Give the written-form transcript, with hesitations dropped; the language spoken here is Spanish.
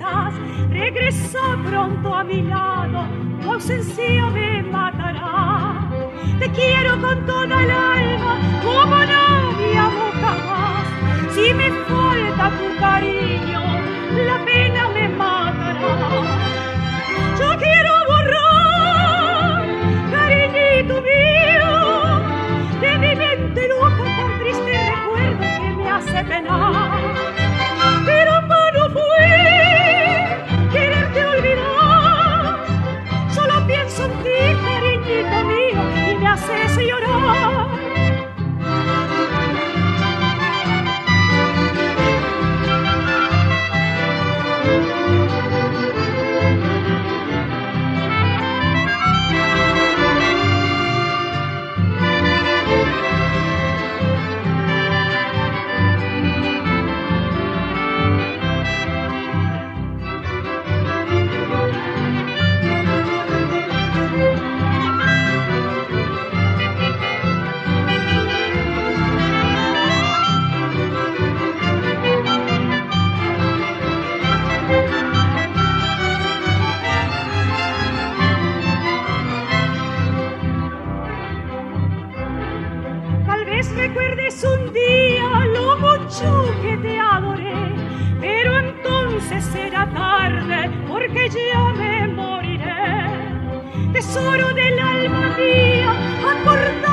estás. Regresa pronto a mi lado, tu ausencia me matará. Te quiero con toda el alma, como nadie amo jamás. Si me falta tu cariño, la pena me matará. Yo quiero borrar, cariñito mío, de mi mente loca tan triste recuerdo que me hace penar. Pero en vano fue quererte olvidar. Solo pienso en ti, cariñito mío, y me haces llorar. Recuerdes un día lo mucho que te adoré, pero entonces será tarde porque ya me moriré. Tesoro del alma mía, acorda